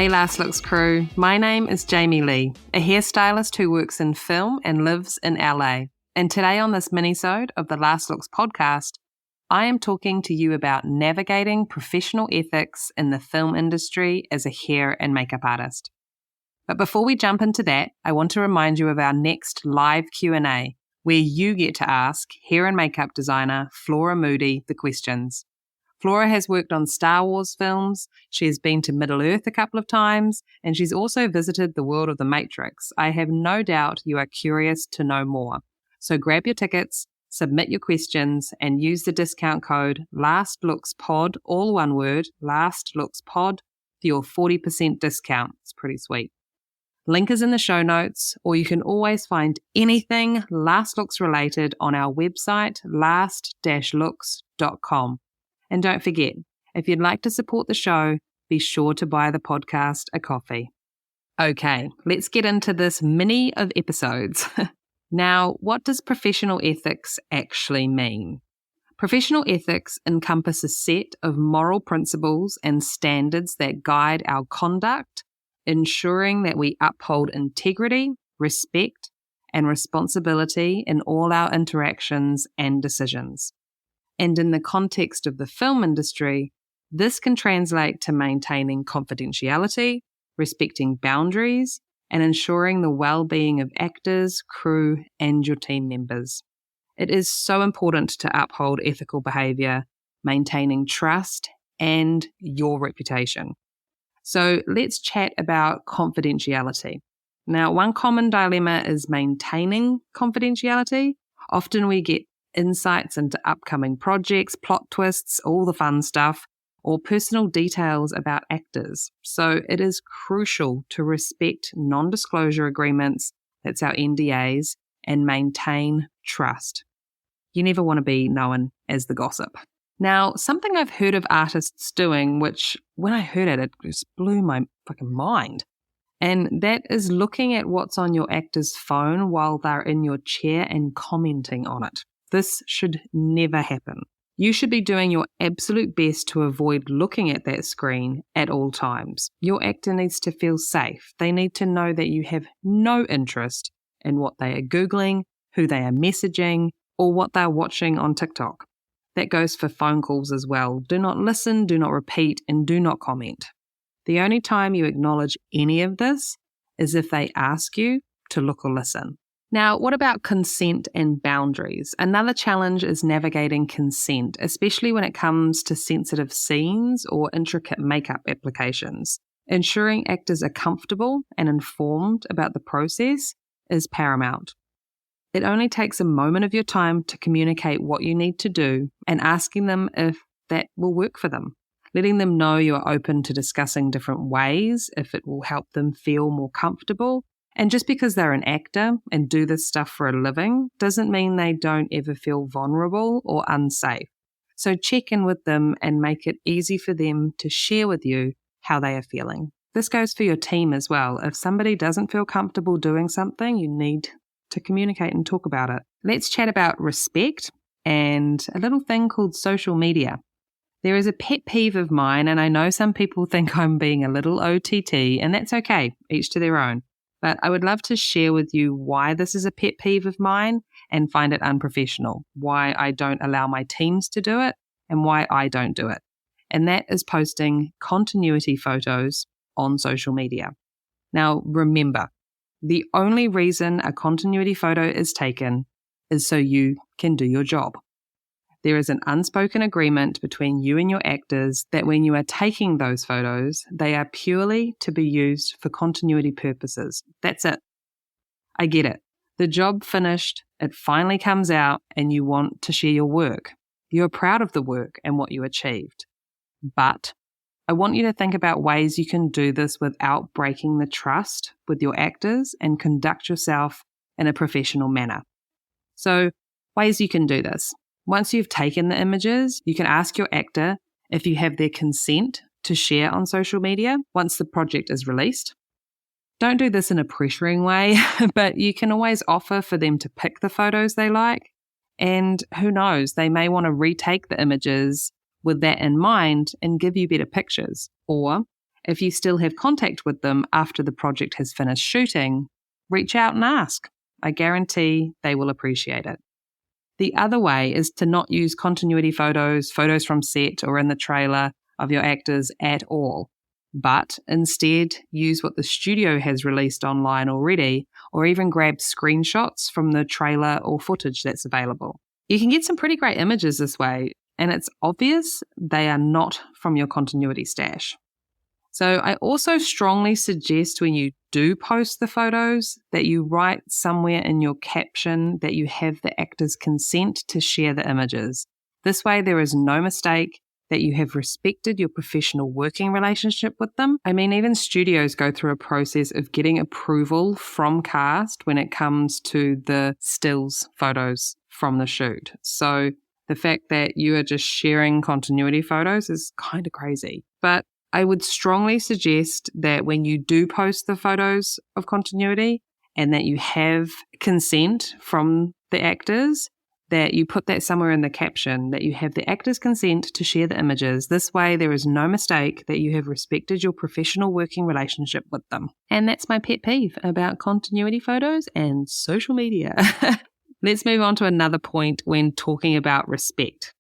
Hey Last Looks crew, my name is Jaime Leigh, a hairstylist who works in film and lives in LA. And today on this Minisode of the Last Looks podcast, I am talking to you about navigating professional ethics in the film industry as a hair and makeup artist. But before we jump into that, I want to remind you of our next live Q&A, where you get to ask hair and makeup designer Flora Moody the questions. Flora has worked on Star Wars films, she has been to Middle-earth a couple of times, and she's also visited the world of The Matrix. I have no doubt you are curious to know more. So grab your tickets, submit your questions, and use the discount code LASTLOOKSPOD, all one word, LASTLOOKSPOD, for your 40% discount. It's pretty sweet. Link is in the show notes, or you can always find anything Last Looks related on our website, last-looks.com. And don't forget, if you'd like to support the show, be sure to buy the podcast a coffee. Okay, let's get into this mini of episodes. Now, what does professional ethics actually mean? Professional ethics encompass a set of moral principles and standards that guide our conduct, ensuring that we uphold integrity, respect, and responsibility in all our interactions and decisions. And in the context of the film industry, this can translate to maintaining confidentiality, respecting boundaries, and ensuring the well-being of actors, crew, and your team members. It is so important to uphold ethical behavior, maintaining trust, and your reputation. So let's chat about confidentiality. Now, one common dilemma is maintaining confidentiality. Often we get insights into upcoming projects, plot twists, all the fun stuff, or personal details about actors. So it is crucial to respect non-disclosure agreements, that's our NDAs, and maintain trust. You never want to be known as the gossip. Now, something I've heard of artists doing, which when I heard it, it just blew my fucking mind. And that is looking at what's on your actor's phone while they're in your chair and commenting on it. This should never happen. You should be doing your absolute best to avoid looking at that screen at all times. Your actor needs to feel safe. They need to know that you have no interest in what they are Googling, who they are messaging, or what they're watching on TikTok. That goes for phone calls as well. Do not listen, do not repeat, and do not comment. The only time you acknowledge any of this is if they ask you to look or listen. Now, what about consent and boundaries? Another challenge is navigating consent, especially when it comes to sensitive scenes or intricate makeup applications. Ensuring actors are comfortable and informed about the process is paramount. It only takes a moment of your time to communicate what you need to do and asking them if that will work for them. Letting them know you are open to discussing different ways if it will help them feel more comfortable. And just because they're an actor and do this stuff for a living doesn't mean they don't ever feel vulnerable or unsafe. So check in with them and make it easy for them to share with you how they are feeling. This goes for your team as well. If somebody doesn't feel comfortable doing something, you need to communicate and talk about it. Let's chat about respect and a little thing called social media. There is a pet peeve of mine, and I know some people think I'm being a little OTT, and that's okay, each to their own. But I would love to share with you why this is a pet peeve of mine and find it unprofessional, why I don't allow my teams to do it, and why I don't do it. And that is posting continuity photos on social media. Now, remember, the only reason a continuity photo is taken is so you can do your job. There is an unspoken agreement between you and your actors that when you are taking those photos, they are purely to be used for continuity purposes. That's it. I get it. The job finished, it finally comes out, and you want to share your work. You're proud of the work and what you achieved. But I want you to think about ways you can do this without breaking the trust with your actors and conduct yourself in a professional manner. So, ways you can do this. Once you've taken the images, you can ask your actor if you have their consent to share on social media once the project is released. Don't do this in a pressuring way, but you can always offer for them to pick the photos they like. And who knows, they may want to retake the images with that in mind and give you better pictures. Or If you still have contact with them after the project has finished shooting, reach out and ask. I guarantee they will appreciate it. The other way is to not use continuity photos from set or in the trailer of your actors at all, but instead use what the studio has released online already, or even grab screenshots from the trailer or footage that's available. You can get some pretty great images this way, and it's obvious they are not from your continuity stash. So I also strongly suggest when you do post the photos that you write somewhere in your caption that you have the actor's consent to share the images. This way there is no mistake that you have respected your professional working relationship with them. I mean, even studios go through a process of getting approval from cast when it comes to the stills photos from the shoot. So the fact that you are just sharing continuity photos is kind of crazy. But I would strongly suggest that when you do post the photos of continuity and that you have consent from the actors, that you put that somewhere in the caption, that you have the actor's consent to share the images. This way there is no mistake that you have respected your professional working relationship with them. And that's my pet peeve about continuity photos and social media. Let's move on to another point when talking about respect.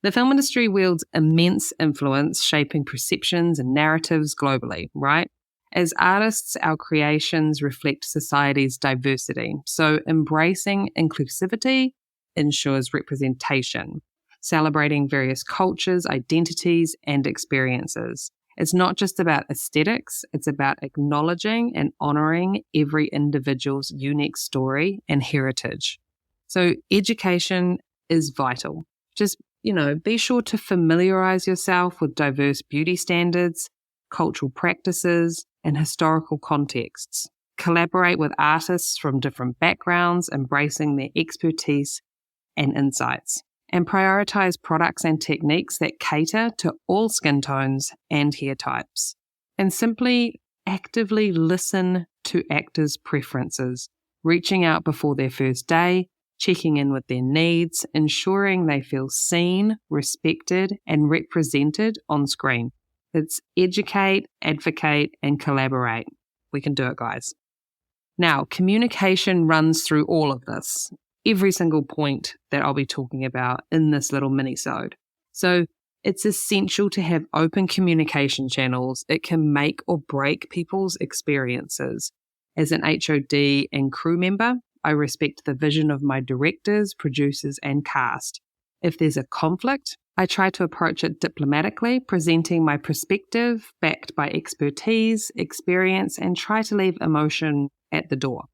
The film industry wields immense influence shaping perceptions and narratives globally, right? As artists, our creations reflect society's diversity. So embracing inclusivity ensures representation, celebrating various cultures, identities, and experiences. It's not just about aesthetics, it's about acknowledging and honoring every individual's unique story and heritage. So education is vital. Just be sure to familiarize yourself with diverse beauty standards, cultural practices, and historical contexts. Collaborate with artists from different backgrounds, embracing their expertise and insights. And prioritize products and techniques that cater to all skin tones and hair types. And simply actively listen to actors' preferences, reaching out before their first day, checking in with their needs, ensuring they feel seen, respected, and represented on screen. It's educate, advocate, and collaborate. We can do it, guys. Now, communication runs through all of this, every single point that I'll be talking about in this little minisode. So it's essential to have open communication channels. It can make or break people's experiences. As an HOD and crew member, I respect the vision of my directors, producers, and cast. If there's a conflict, I try to approach it diplomatically, presenting my perspective backed by expertise, experience, and try to leave emotion at the door.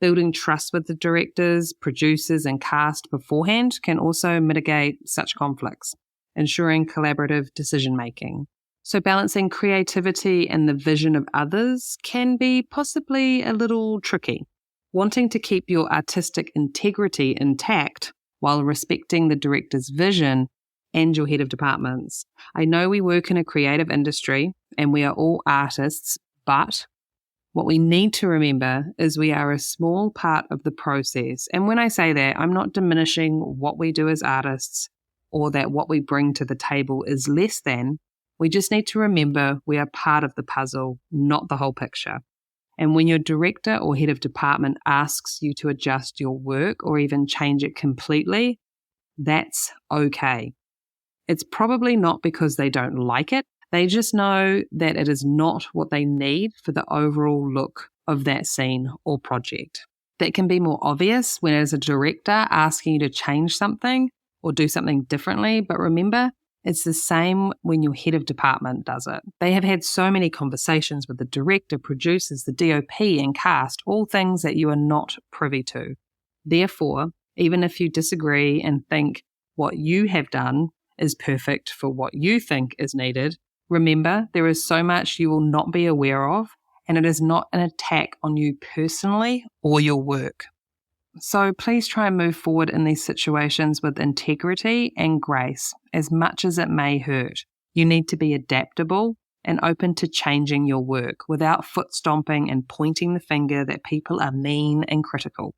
Building trust with the directors, producers, and cast beforehand can also mitigate such conflicts, ensuring collaborative decision-making. So balancing creativity and the vision of others can be possibly a little tricky. Wanting to keep your artistic integrity intact while respecting the director's vision and your head of departments. I know we work in a creative industry and we are all artists, but what we need to remember is we are a small part of the process. And when I say that, I'm not diminishing what we do as artists or that what we bring to the table is less than. We just need to remember we are part of the puzzle, not the whole picture. And when your director or head of department asks you to adjust your work or even change it completely, that's okay. It's probably not because they don't like it. They just know that it is not what they need for the overall look of that scene or project. That can be more obvious when as a director asking you to change something or do something differently. But remember, it's the same when your head of department does it. They have had so many conversations with the director, producers, the DOP, and cast, all things that you are not privy to. Therefore, even if you disagree and think what you have done is perfect for what you think is needed, remember there is so much you will not be aware of, and it is not an attack on you personally or your work. So please try and move forward in these situations with integrity and grace, as much as it may hurt. You need to be adaptable and open to changing your work without foot stomping and pointing the finger that people are mean and critical.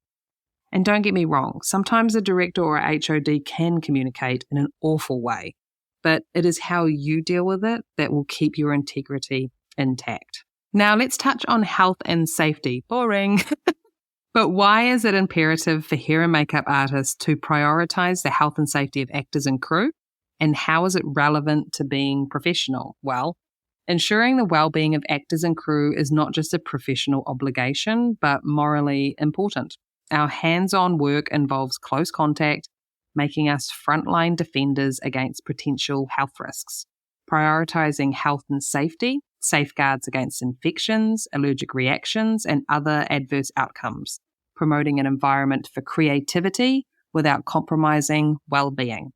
And don't get me wrong, sometimes a director or a HOD can communicate in an awful way, but it is how you deal with it that will keep your integrity intact. Now let's touch on health and safety. Boring. But why is it imperative for hair and makeup artists to prioritize the health and safety of actors and crew? And how is it relevant to being professional? Well, ensuring the well-being of actors and crew is not just a professional obligation, but morally important. Our hands-on work involves close contact, making us frontline defenders against potential health risks. Prioritizing health and safety safeguards against infections, allergic reactions, and other adverse outcomes, promoting an environment for creativity without compromising well-being.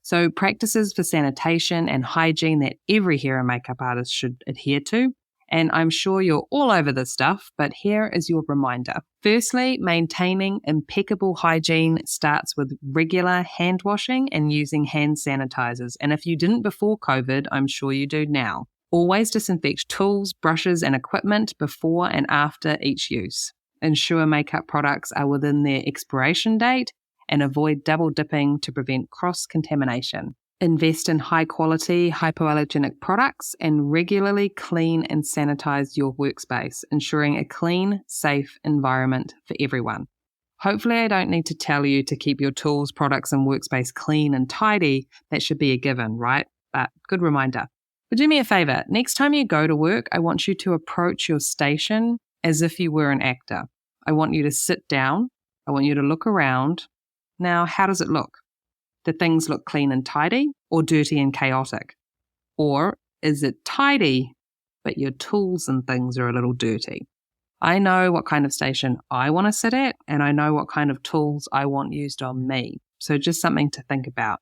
So practices for sanitation and hygiene that every hair and makeup artist should adhere to. And I'm sure you're all over this stuff, but here is your reminder. Firstly, maintaining impeccable hygiene starts with regular hand washing and using hand sanitizers. And if you didn't before COVID, I'm sure you do now. Always disinfect tools, brushes, and equipment before and after each use. Ensure makeup products are within their expiration date and avoid double dipping to prevent cross-contamination. Invest in high-quality, hypoallergenic products and regularly clean and sanitize your workspace, ensuring a clean, safe environment for everyone. Hopefully, I don't need to tell you to keep your tools, products, and workspace clean and tidy. That should be a given, right? But good reminder. But do me a favor. Next time you go to work, I want you to approach your station as if you were an actor. I want you to sit down. I want you to look around. Now, how does it look? Do things look clean and tidy or dirty and chaotic? Or is it tidy, but your tools and things are a little dirty? I know what kind of station I want to sit at, and I know what kind of tools I want used on me. So just something to think about.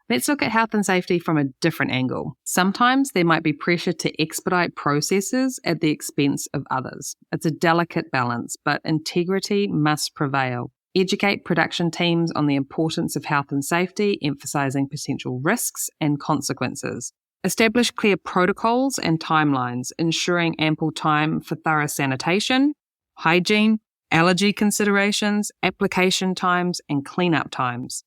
Let's look at health and safety from a different angle. Sometimes there might be pressure to expedite processes at the expense of others. It's a delicate balance, but integrity must prevail. Educate production teams on the importance of health and safety, emphasizing potential risks and consequences. Establish clear protocols and timelines, ensuring ample time for thorough sanitation, hygiene, allergy considerations, application times, and cleanup times.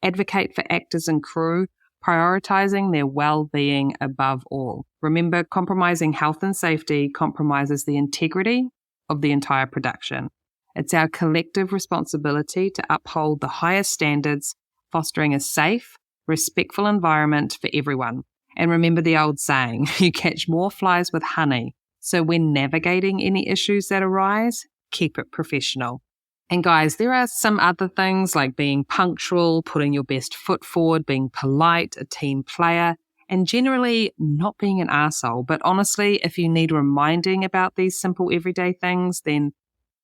Advocate for actors and crew, prioritizing their well-being above all. Remember, compromising health and safety compromises the integrity of the entire production. It's our collective responsibility to uphold the highest standards, fostering a safe, respectful environment for everyone. And remember the old saying, you catch more flies with honey. So when navigating any issues that arise, keep it professional. And guys, there are some other things like being punctual, putting your best foot forward, being polite, a team player, and generally not being an arsehole. But honestly, if you need reminding about these simple everyday things, then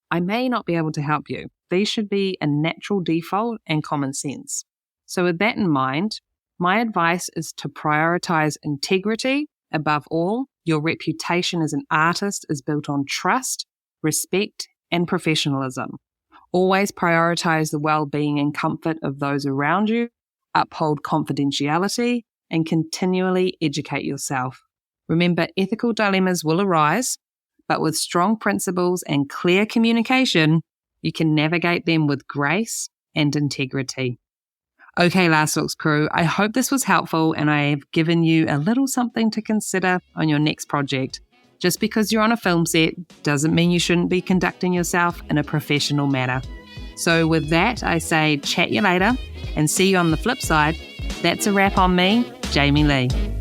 I may not be able to help you. These should be a natural default and common sense. So with that in mind, my advice is to prioritize integrity above all. Your reputation as an artist is built on trust, respect, and professionalism. Always prioritize the well-being and comfort of those around you, uphold confidentiality, and continually educate yourself. Remember, ethical dilemmas will arise, but with strong principles and clear communication, you can navigate them with grace and integrity. Okay, Last Looks crew, I hope this was helpful and I have given you a little something to consider on your next project. Just because you're on a film set doesn't mean you shouldn't be conducting yourself in a professional manner. So with that, I say chat you later and see you on the flip side. That's a wrap on me, Jaime Leigh.